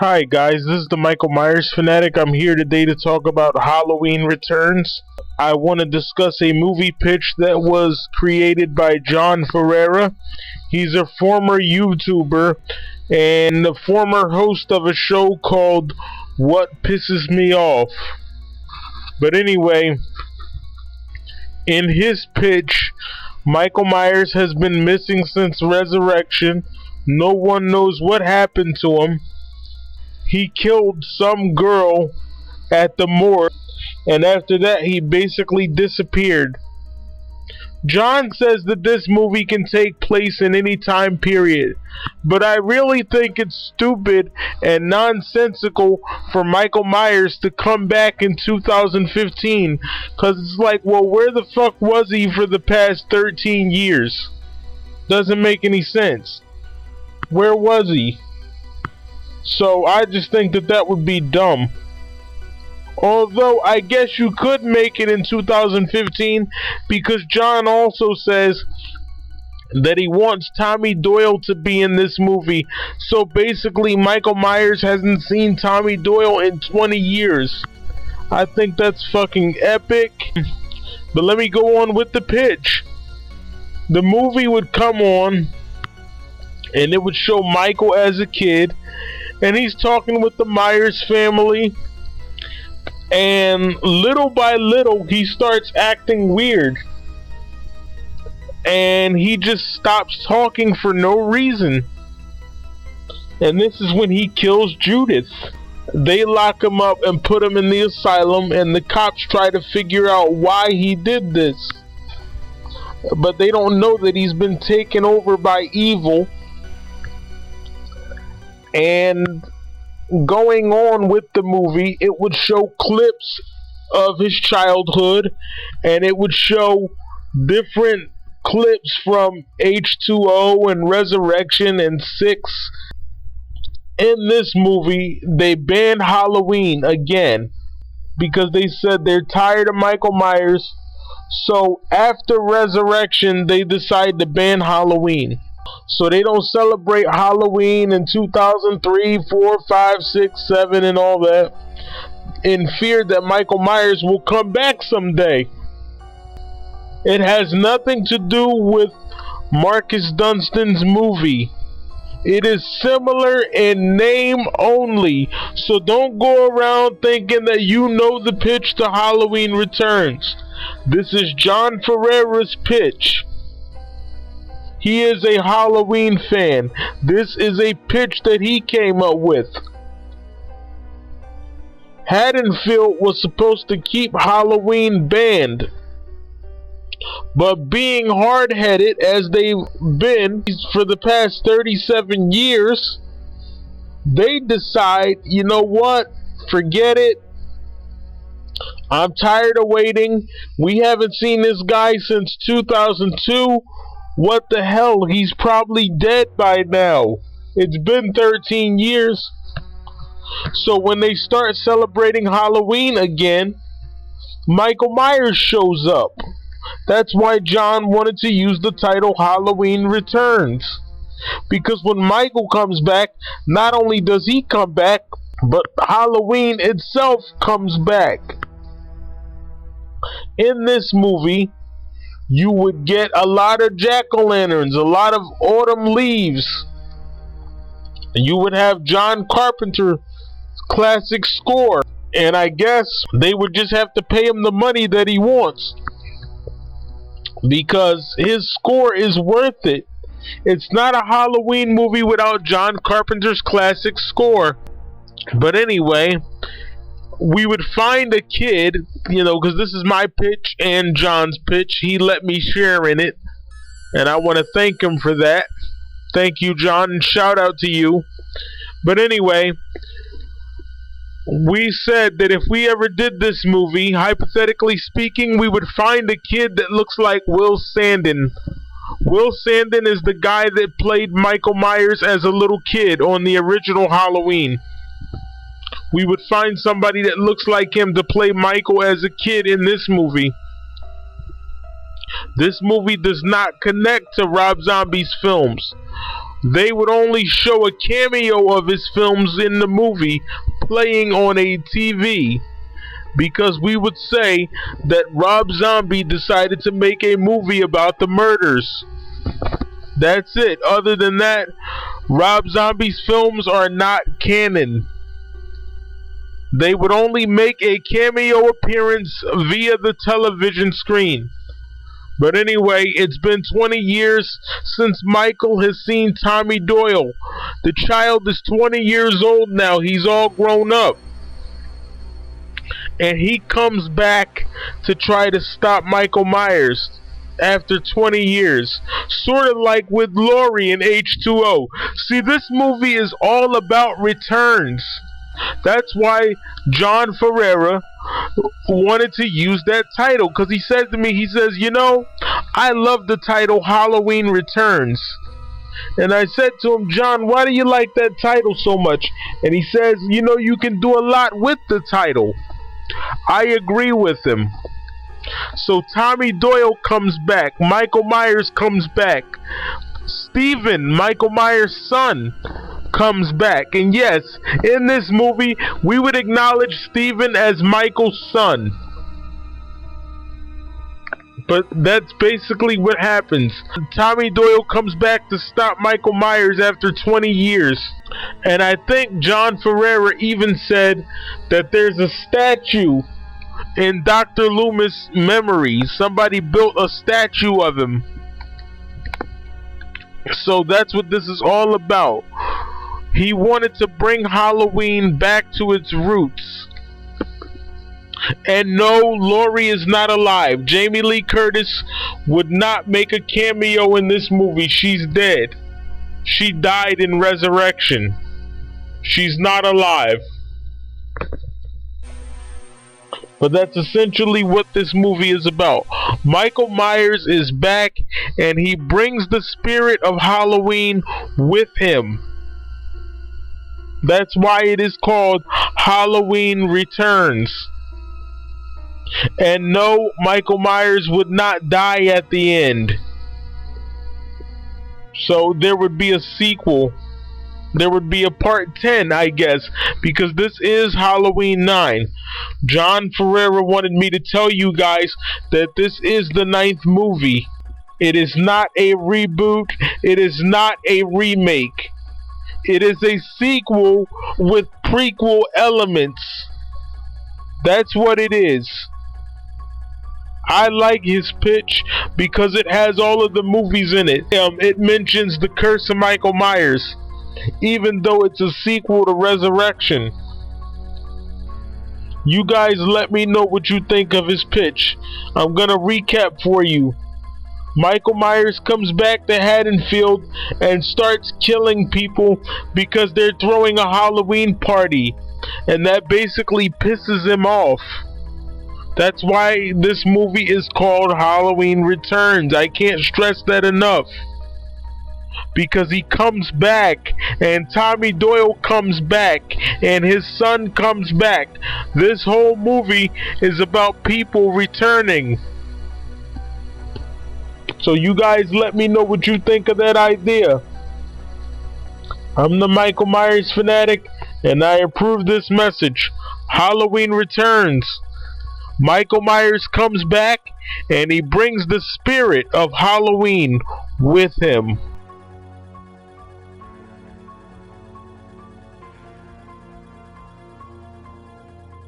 Hi guys, this is the Michael Myers fanatic. I'm here today to talk about Halloween Returns. I want to discuss a movie pitch that was created by John Ferreira. He's a former YouTuber and the former host of a show called What Pisses Me Off. But anyway, in his pitch, Michael Myers has been missing since Resurrection. No one knows what happened to him. He killed some girl at the morgue, and after that he basically disappeared. John says that this movie can take place in any time period, but I really think it's stupid and nonsensical for Michael Myers to come back in 2015, because it's like, well, where the fuck was he for the past 13 years? Doesn't make any sense. Where was he? So I just think that that would be dumb. Although I guess you could make it in 2015, because John also says that he wants Tommy Doyle to be in this movie. So basically Michael Myers hasn't seen Tommy Doyle in 20 years. I think that's fucking epic. But let me go on with the pitch. The movie would come on and it would show Michael as a kid, and he's talking with the Myers family, and little by little he starts acting weird, and he just stops talking for no reason. And this is when he kills Judith. They lock him up and put him in the asylum, and the cops try to figure out why he did this, but they don't know that he's been taken over by evil. And going on with the movie, it would show clips of his childhood, and it would show different clips from H2O and Resurrection and 6. In this movie, they banned Halloween again because they said they're tired of Michael Myers. So after Resurrection, they decide to ban Halloween. So they don't celebrate Halloween in 2003, 4, 5, 6, 7, and all that, in fear that Michael Myers will come back someday. It has nothing to do with Marcus Dunstan's movie. It is similar in name only. So don't go around thinking that you know the pitch to Halloween Returns. This is John Ferreira's pitch. He is a Halloween fan. This is a pitch that he came up with. Haddonfield was supposed to keep Halloween banned, but being hard-headed as they've been for the past 37 years, they decide, you know what, forget it. I'm tired of waiting. We haven't seen this guy since 2002. What the hell? He's probably dead by now. It's been 13 years. So when they start celebrating Halloween again, Michael Myers shows up. That's why John wanted to use the title Halloween Returns. Because when Michael comes back, not only does he come back, but Halloween itself comes back. In this movie, you would get a lot of jack-o'-lanterns, a lot of autumn leaves. You would have John Carpenter's classic score, and I guess they would just have to pay him the money that he wants, because his score is worth it. It's not a Halloween movie without John Carpenter's classic score. But anyway, we would find a kid, because this is my pitch and John's pitch. He let me share in it, and I want to thank him for that. Thank you, John, and shout out to you. But anyway, we said that if we ever did this movie, hypothetically speaking, we would find a kid that looks like Will Sandin. Will Sandin is the guy that played Michael Myers as a little kid on the original Halloween. We would find somebody that looks like him to play Michael as a kid in this movie. This movie does not connect to Rob Zombie's films. they would only show a cameo of his films in the movie playing on a TV, because we would say that Rob Zombie decided to make a movie about the murders. That's it. Other than that, Rob Zombie's films are not canon. They would only make a cameo appearance via the television screen. But anyway, it's been 20 years since Michael has seen Tommy Doyle. The child is 20 years old now. He's all grown up. And he comes back to try to stop Michael Myers after 20 years. Sort of like with Laurie in H2O. See, this movie is all about returns. That's why John Ferreira wanted to use that title, because he said to me, he says, you know, I love the title Halloween Returns. And I said to him, John, why do you like that title so much? And he says, you know, you can do a lot with the title. I agree with him. So Tommy Doyle comes back, Michael Myers comes back, Stephen, Michael Myers' son, comes back. And yes, in this movie we would acknowledge Stephen as Michael's son. But that's basically what happens. Tommy Doyle comes back to stop Michael Myers after 20 years. And I think John Ferreira even said that there's a statue in Dr. Loomis' memory. Somebody built a statue of him. So that's what this is all about. He wanted to bring Halloween back to its roots. And no, Laurie is not alive. Jamie Lee Curtis would not make a cameo in this movie. She's dead. She died in Resurrection. She's not alive. But that's essentially what this movie is about. Michael Myers is back, and he brings the spirit of Halloween with him. That's why it is called Halloween Returns. And no, Michael Myers would not die at the end. So there would be a sequel. There would be a part 10, I guess, because this is Halloween 9. John Ferreira wanted me to tell you guys that this is the 9th movie. It is not a reboot. It is not a remake. It is a sequel with prequel elements. That's what it is. I like his pitch because it has all of the movies in it. It mentions The Curse of Michael Myers, even though it's a sequel to Resurrection. You guys let me know what you think of his pitch. I'm gonna recap for you. Michael Myers comes back to Haddonfield and starts killing people because they're throwing a Halloween party, and that basically pisses him off. That's why this movie is called Halloween Returns. I can't stress that enough. Because he comes back, and Tommy Doyle comes back, and his son comes back. This whole movie is about people returning. So you guys let me know what you think of that idea. I'm the Michael Myers fanatic, and I approve this message. Halloween Returns. Michael Myers comes back, and he brings the spirit of Halloween with him.